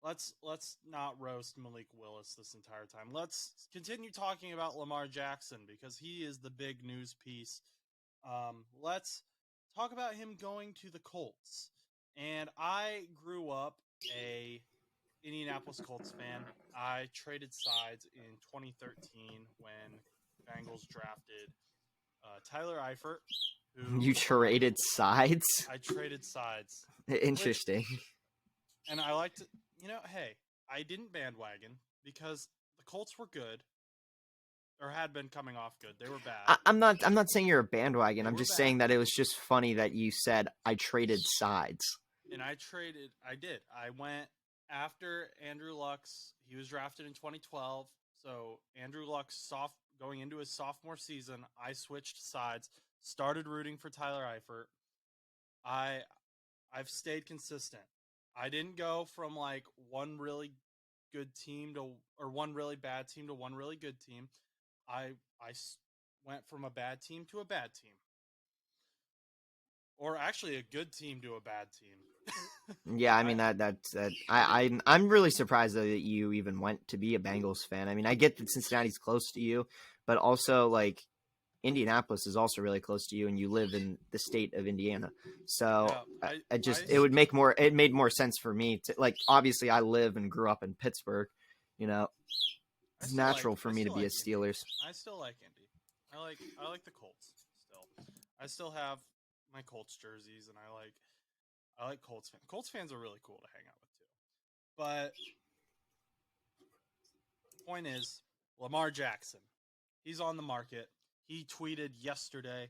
let's not roast Malik Willis this entire time. Let's continue talking about Lamar Jackson because he is the big news piece. Let's talk about him going to the Colts. And I grew up a Indianapolis Colts fan. I traded sides in 2013 when Bengals drafted Tyler Eifert, You who traded sides? I traded sides, which Interesting. and I like to, hey, I didn't bandwagon because the Colts were good or had been coming off good. They were bad. I'm not saying you're a bandwagon. They I'm were just bad. saying that it was just funny that you said I traded sides. And I did. I went after Andrew Luck's, he was drafted in 2012. So Andrew Luck's going into his sophomore season, I switched sides, started rooting for Tyler Eifert. I I've stayed consistent. I didn't go from like one really good team to or one really bad team to one really good team. I went from a bad team to a bad team, or actually a good team to a bad team. Yeah, I I mean I'm really surprised though that you even went to be a Bengals fan. I mean, I get that Cincinnati's close to you, but also like Indianapolis is also really close to you, and you live in the state of Indiana. So yeah, it made more sense for me to like. Obviously, I live and grew up in Pittsburgh. You know, it's natural for I me to still be a like Indy. Steelers. I still like Indy. I like the Colts still. I still have my Colts jerseys, and I like Colts fans. Colts fans are really cool to hang out with too. But point is, Lamar Jackson, he's on the market. He tweeted yesterday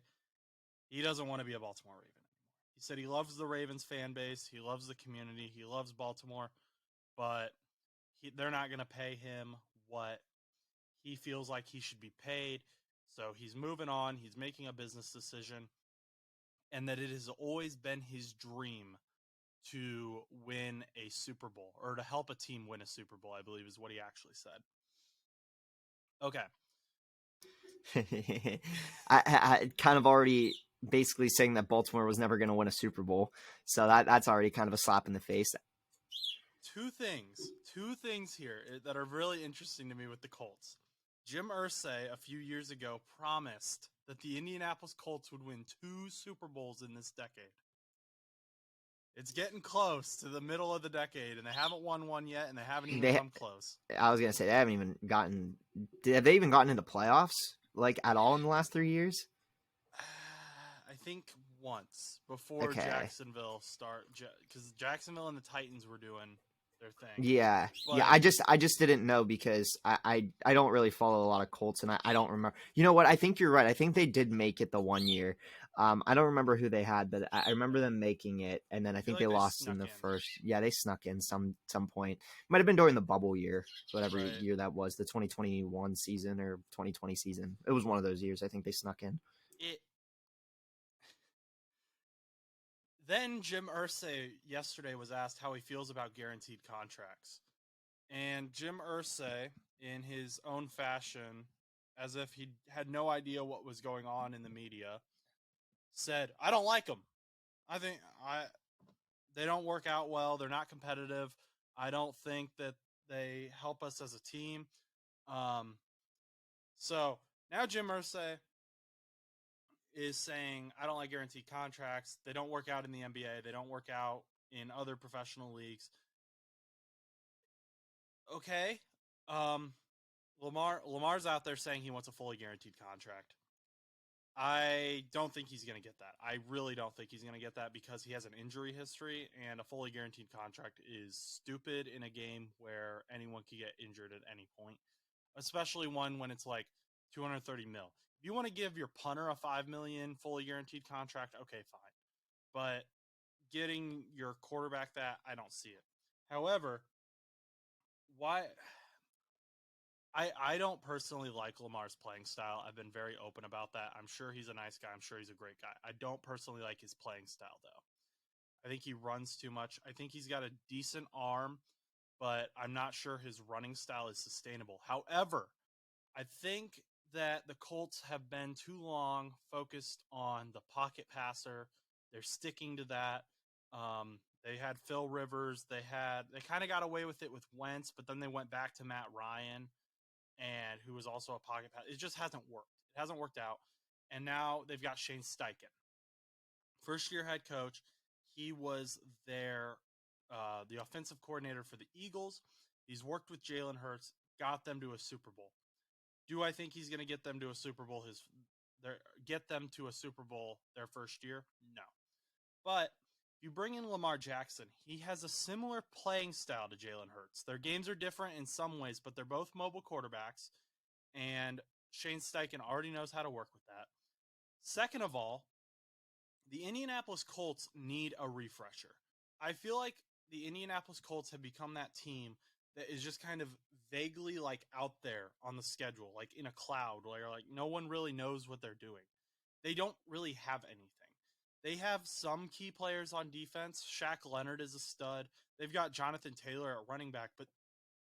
he doesn't want to be a Baltimore Raven anymore. He said he loves the Ravens fan base, he loves the community, he loves Baltimore, but they're not going to pay him what he feels like he should be paid. So he's moving on. He's making a business decision, and that it has always been his dream to win a Super Bowl or to help a team win a Super Bowl, I believe is what he actually said. Okay. I kind of already basically saying that Baltimore was never going to win a Super Bowl, so that's already kind of a slap in the face. Two things here that are really interesting to me with the Colts. Jim Irsay a few years ago promised that the Indianapolis Colts would win 2 Super Bowls in this decade. It's getting close to the middle of the decade, and they haven't won one yet, and they haven't even They, come close. I was gonna say they haven't even gotten. Have they even gotten into playoffs like at all in the last 3 years? I think once before Okay. Jacksonville because Jacksonville and the Titans were doing their thing. Yeah, yeah. But I just didn't know because I don't really follow a lot of Colts, and I don't remember. You know what? I think you're right. I think they did make it the one year. I don't remember who they had, but I remember them making it, and then I I feel think they like they lost in snuck the in. first. Yeah, they snuck in some point. Might have been during the bubble year, whatever Right. year that was, the 2021 season or 2020 season. It was one of those years. I think they snuck in. It Then Jim Irsay yesterday was asked how he feels about guaranteed contracts. And Jim Irsay, in his own fashion, as if he had no idea what was going on in the media, said, "I don't like them. I think they don't work out well. They're not competitive. I don't think that they help us as a team." Um, so now Jim Irsay is saying, "I don't like guaranteed contracts. They don't work out in the NBA. They don't work out in other professional leagues." Okay. Um, Lamar's out there saying he wants a fully guaranteed contract. I don't think he's going to get that. I really don't think he's going to get that because he has an injury history, and a fully guaranteed contract is stupid in a game where anyone can get injured at any point, especially one when it's like 230 mil. If you want to give your punter a 5 million fully guaranteed contract, okay, fine. But getting your quarterback that, I don't see it. However, why I don't personally like Lamar's playing style. I've been very open about that. I'm sure he's a nice guy. I'm sure he's a great guy. I don't personally like his playing style, though. I think he runs too much. I think he's got a decent arm, but I'm not sure his running style is sustainable. However, I think that the Colts have been too long focused on the pocket passer. They're sticking to that. They had Phil Rivers. They kind of got away with it with Wentz, but then they went back to Matt Ryan, and who was also a pocket pass. It just hasn't worked. It hasn't worked out. And now they've got Shane Steichen, first year head coach. He was the offensive coordinator for the Eagles. He's worked with Jalen Hurts, got them to a Super Bowl. Do I think he's going to get them to a Super Bowl? Their first year? No. But if you bring in Lamar Jackson, he has a similar playing style to Jalen Hurts. Their games are different in some ways, but they're both mobile quarterbacks, and Shane Steichen already knows how to work with that. Second of all, the Indianapolis Colts need a refresher. I feel like the Indianapolis Colts have become that team that is just kind of vaguely like out there on the schedule, like in a cloud, where like no one really knows what they're doing. They don't really have anything. They have some key players on defense. Shaq Leonard is a stud. They've got Jonathan Taylor at running back, but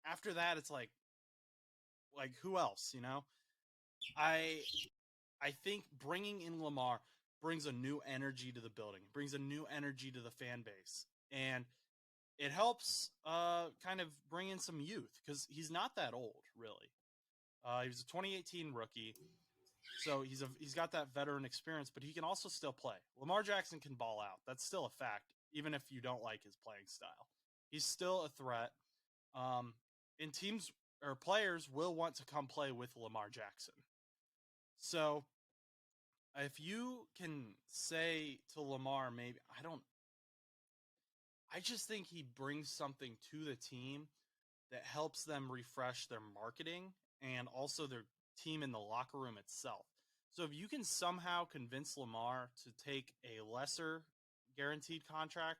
after that, it's like who else? You know, I I think bringing in Lamar brings a new energy to the building, brings a new energy to the fan base, and it helps kind of bring in some youth because he's not that old, really. He was a 2018 rookie, so he's got that veteran experience, but he can also still play. Lamar Jackson can ball out. That's still a fact, even if you don't like his playing style. He's still a threat. And teams or players will want to come play with Lamar Jackson. So if you can say to Lamar, maybe I just think he brings something to the team that helps them refresh their marketing and also their team in the locker room itself. So if you can somehow convince Lamar to take a lesser guaranteed contract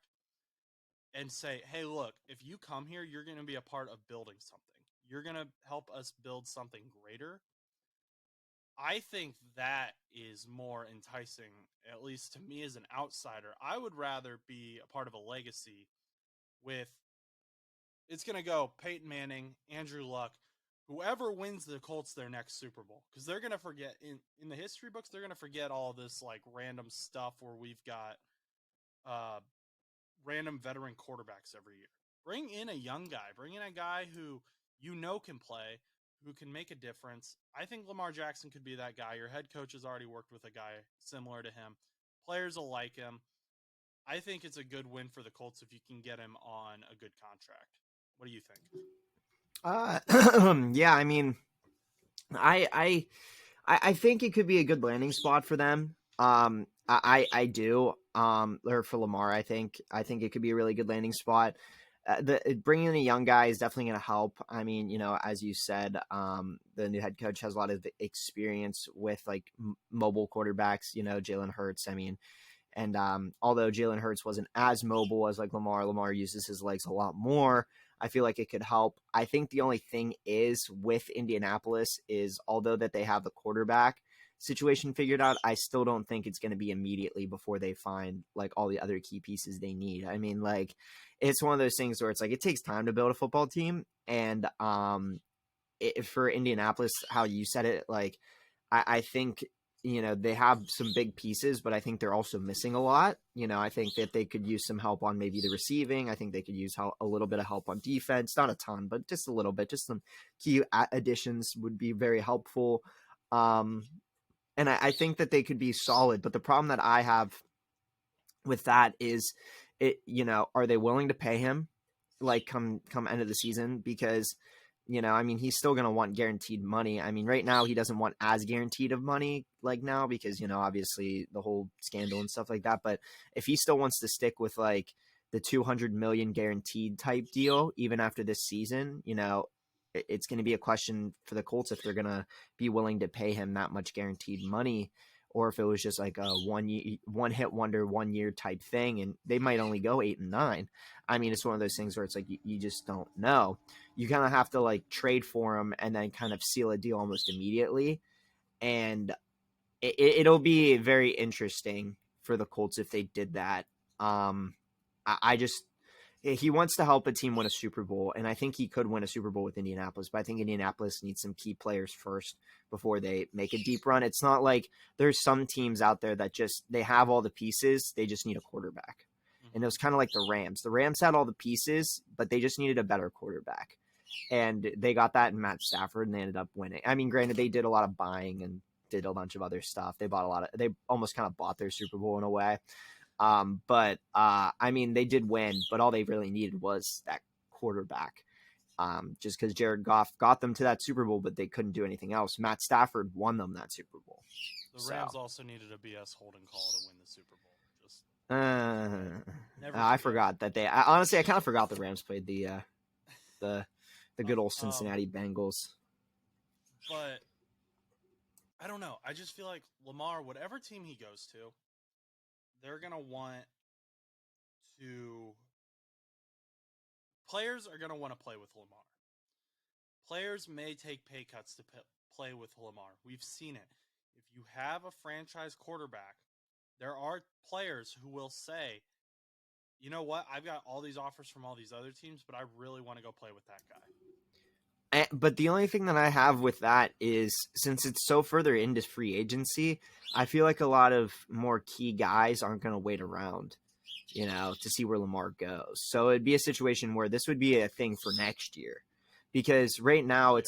and say, hey, look, if you come here, you're going to be a part of building something. You're going to help us build something greater. I think that is more enticing, at least to me as an outsider. I would rather be a part of a legacy with it's going to go Peyton Manning, Andrew Luck, whoever wins the Colts their next Super Bowl. Because they're going to forget, in the history books, they're going to forget all this like random stuff where we've got random veteran quarterbacks every year. Bring in a young guy. Bring in a guy who you know can play, who can make a difference. I think Lamar Jackson could be that guy. Your head coach has already worked with a guy similar to him. Players will like him. I think it's a good win for the Colts if you can get him on a good contract. What do you think? Yeah, I mean, I think it could be a good landing spot for them. I do. Or for Lamar, I think it could be a really good landing spot. Bringing in a young guy is definitely going to help. I mean, you know, as you said, the new head coach has a lot of experience with like mobile quarterbacks. You know, Jalen Hurts. I mean, and although Jalen Hurts wasn't as mobile as like Lamar uses his legs a lot more. I feel like it could help. I think the only thing is with Indianapolis is although that they have the quarterback situation figured out, I still don't think it's going to be immediately before they find like all the other key pieces they need. I mean, like it's one of those things where it's like it takes time to build a football team, and for Indianapolis, how you said it, like I think you know they have some big pieces, but I think they're also missing a lot. You know, I think that they could use some help on maybe the receiving. I think they could use a little bit of help on defense, not a ton, but just a little bit. Just some key additions would be very helpful. And I think that they could be solid, but the problem that I have with that is, you know, are they willing to pay him like come end of the season? Because, you know, I mean, he's still going to want guaranteed money. I mean, right now he doesn't want as guaranteed of money like now because, you know, obviously the whole scandal and stuff like that. But if he still wants to stick with like the 200 million guaranteed type deal, even after this season, you know, it's going to be a question for the Colts if they're going to be willing to pay him that much guaranteed money, or if it was just like a one hit wonder 1 year type thing, and they might only go 8 and 9. I mean, it's one of those things where it's like you just don't know. You kind of have to like trade for him and then kind of seal a deal almost immediately, and it'll be very interesting for the Colts if they did that. I just he wants to help a team win a Super Bowl, and I think he could win a Super Bowl with Indianapolis, but I think Indianapolis needs some key players first before they make a deep run. It's not like there's some teams out there that just they have all the pieces, they just need a quarterback. And it was kind of like the Rams. The Rams had all the pieces, but they just needed a better quarterback. And they got that in Matt Stafford, and they ended up winning. I mean, granted, they did a lot of buying and did a bunch of other stuff. They almost kind of bought their Super Bowl in a way. I mean, they did win, but all they really needed was that quarterback. Just because Jared Goff got them to that Super Bowl, but they couldn't do anything else. Matt Stafford won them that Super Bowl. The Rams also needed a BS holding call to win the Super Bowl. Just I forgot that honestly, I kind of forgot the Rams played the good old Cincinnati Bengals. But I don't know. I just feel like Lamar, whatever team he goes to, they're gonna want to. Players are gonna want to play with Lamar. Players may take pay cuts to play with Lamar. We've seen it. If you have a franchise quarterback, there are players who will say, you know what, I've got all these offers from all these other teams, but I really want to go play with that guy. But the only thing that I have with that is, since it's so further into free agency, I feel like a lot of more key guys aren't going to wait around, to see where Lamar goes. So it'd be a situation where this would be a thing for next year. Because right now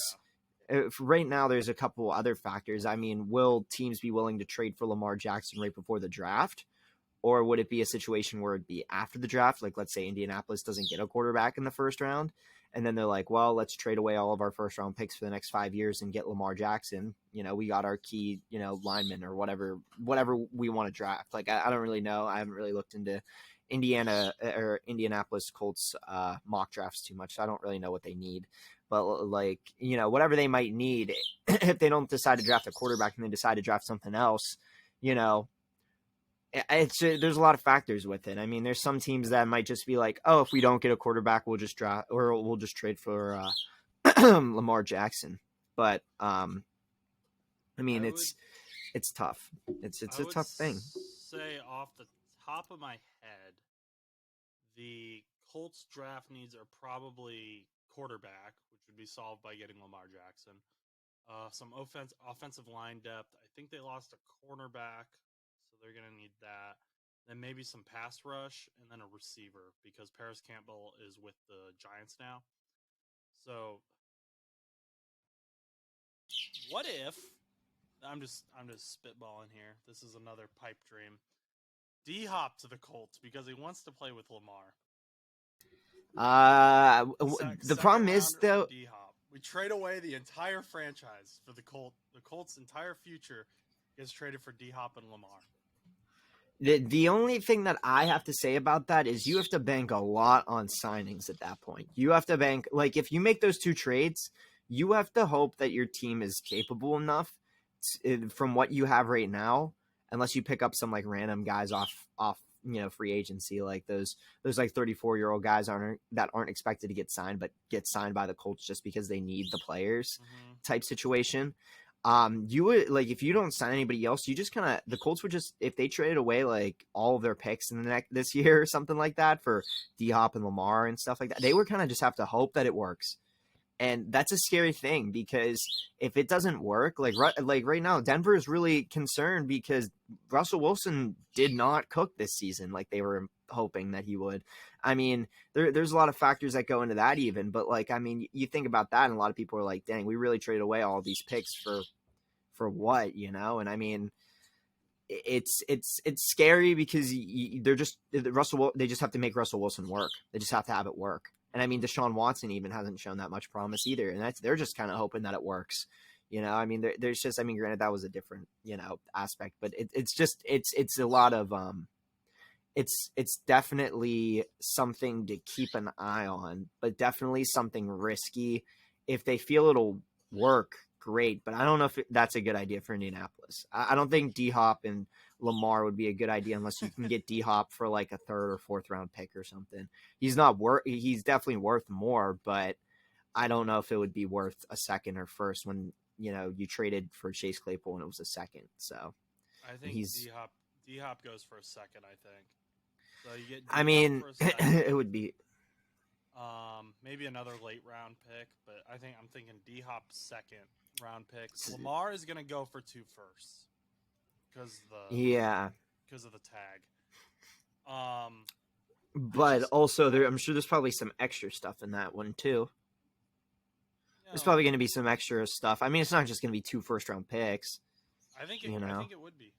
there's a couple other factors. I mean, will teams be willing to trade for Lamar Jackson right before the draft? Or would it be a situation where it'd be after the draft? Like, let's say Indianapolis doesn't get a quarterback in the first round. And then they're like, well, let's trade away all of our first round picks for the next 5 years and get Lamar Jackson. We got our key, lineman or whatever we want to draft. Like, I don't really know. I haven't really looked into Indianapolis Colts mock drafts too much. So I don't really know what they need. But whatever they might need, if they don't decide to draft a quarterback and they decide to draft something else, there's a lot of factors with it. I mean, there's some teams that might just be like, oh, if we don't get a quarterback, we'll just draft or we'll just trade for Lamar Jackson. But I mean, it's tough. It's a tough thing. Say off the top of my head, the Colts draft needs are probably quarterback, which would be solved by getting Lamar Jackson. Some offensive line depth. I think they lost a cornerback, so they're going to need that. Then maybe some pass rush, and then a receiver, because Paris Campbell is with the Giants now. So, what if I'm just spitballing here. This is another pipe dream. D-Hop to the Colts because he wants to play with Lamar. The problem is, though, D-Hop. We trade away the entire franchise for the Colts. The Colts' entire future gets traded for D-Hop and Lamar. The only thing that I have to say about that is you have to bank a lot on signings at that point. You have to bank, like, if you make those two trades, you have to hope that your team is capable enough from what you have right now, unless you pick up some like random guys off free agency, like those like 34-year-old guys that aren't expected to get signed but get signed by the Colts just because they need the players type situation. You would, like, if you don't sign anybody else, you just the Colts would just, if they traded away like all of their picks in this year or something like that for D-Hop and Lamar and stuff like that, they would kind of just have to hope that it works. And that's a scary thing, because if it doesn't work, like right now, Denver is really concerned because Russell Wilson did not cook this season like they were hoping that he would. I mean, there's a lot of factors that go into that even, but like, I mean, you think about that and a lot of people are like, dang, we really traded away all these picks for what, And I mean, it's scary because they just have to make Russell Wilson work. They just have to have it work. And I mean, Deshaun Watson even hasn't shown that much promise either. And they're just kind of hoping that it works. I mean, there's just, I mean, granted that was a different, aspect, but it's a lot of, it's definitely something to keep an eye on, but definitely something risky. If they feel it'll work, great. But I don't know if that's a good idea for Indianapolis. I don't think D-Hop and Lamar would be a good idea unless you can get D-Hop for like a third or fourth round pick or something. He's definitely worth more, but I don't know if it would be worth a second or first when, you traded for Chase Claypool and it was a second. So I think D-Hop goes for a second, I think. So you get D-Hop I mean, for a second, it would be maybe another late round pick, but I'm thinking D-Hop second round pick. Lamar is going to go for 2 firsts. Because of the tag. But also, I'm sure there's probably some extra stuff in that one too. There's probably going to be some extra stuff. I mean, it's not just going to be 2 first-round picks. I think it would be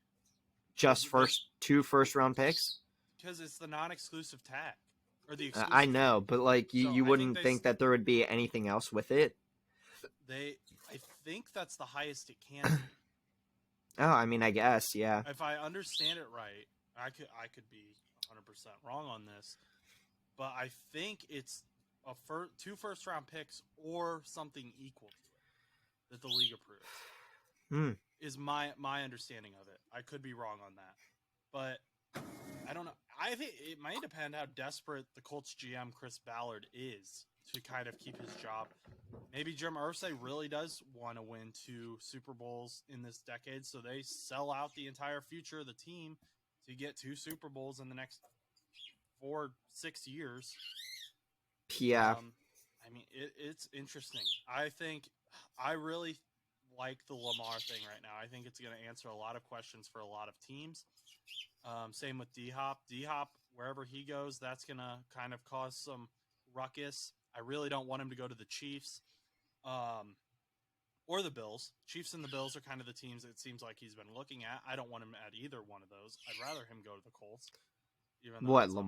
just two first-round picks because it's the non-exclusive tag or the exclusive. I know, but like you wouldn't think that there would be anything else with it. I think that's the highest it can be. Oh, I mean, I guess, yeah. If I understand it right, I could be 100% wrong on this, but I think it's 2 first-round picks or something equal to it that the league approves. Is my understanding of it. I could be wrong on that, but I don't know. I think it might depend how desperate the Colts GM Chris Ballard is to kind of keep his job. Maybe Jim Irsay really does want to win 2 Super Bowls in this decade, so they sell out the entire future of the team to get 2 Super Bowls in the next 4-6 years. Yeah. I mean, it's interesting. I really like the Lamar thing right now. I think it's going to answer a lot of questions for a lot of teams. Same with D-Hop. D-Hop, wherever he goes, that's going to kind of cause some ruckus. I really don't want him to go to the Chiefs or the Bills. Chiefs and the Bills are kind of the teams it seems like he's been looking at. I don't want him at either one of those. I'd rather him go to the Colts. What, Lamar?